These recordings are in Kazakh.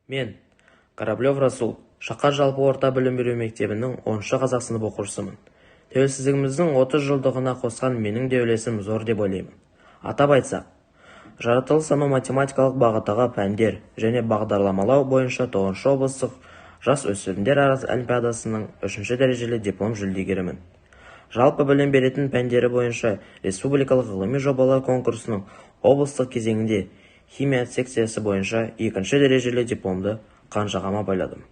Мен, Кораблев Расул, Шақа жалпы орта білім беру мектебінің 10-шы қазақ сынып оқушысымын. Тәуелсіздігіміздің 30 жылдығына қосқан менің де үлесім зор деп ойлаймын. Атап айтсақ, жаратылыстану математикалық бағыттағы пәндер және бағдарламалау бойынша 9-шы облыстық жас өспірімдер олимпиадасының 3-ші дәрежелі диплом жүлдегерімін. Жалпы білім беретін пәндері бойынша республикалық ғылыми жобалар конкурсының облыстық кезеңінде химия секциясы бойынша 2-ші дәрежелі дипломды қанжығама байладым.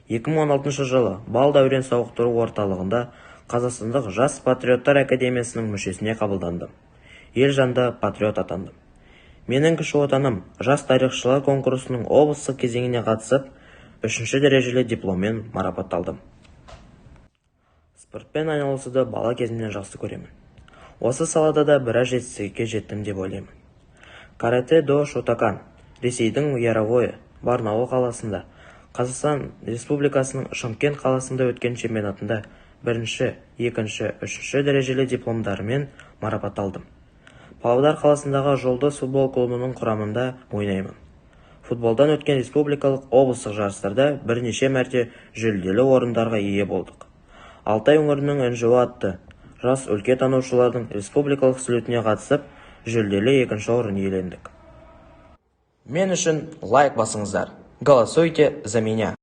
2016 жылы Бал дәурен сауықтыру орталығында Қазақстандық Жас Патриоттар Академиясының мүшесіне қабылдандым. Елжанды патриот атандым. Менің кіші отаным жас тарихшылар конкурсының облыстық кезеңіне қатысып, 3-ші дәрежелі дипломмен марапатталдым. Спортпен айналысуды бала кезімнен жақсы көремін. Осы салада да біраз жетістікке жеттім деп ойлаймын. Каратэ-до Шотакан, Ресейдің Яровое, Барнаул қаласында, Қазақстан Республикасының Шымкент қаласында өткен чемпионатында 1-ші, 2-ші, 3-ші дәрежелі дипломдарымен марапатталдым. Павлодар қаласындағы Жолдас футбол клубының құрамында ойнаймын. Футболдан өткен республикалық облыстық жарыстарда бірнеше мәрте жүлделі орындарға ие болдық. Алтай өңірінің НЖО атты жас өлкетанушылардың республикалық слетіне қатысып, жүлделі 2-ші орын иелендік. Мен үшін лайк басыңыздар. Голосуйте за меня.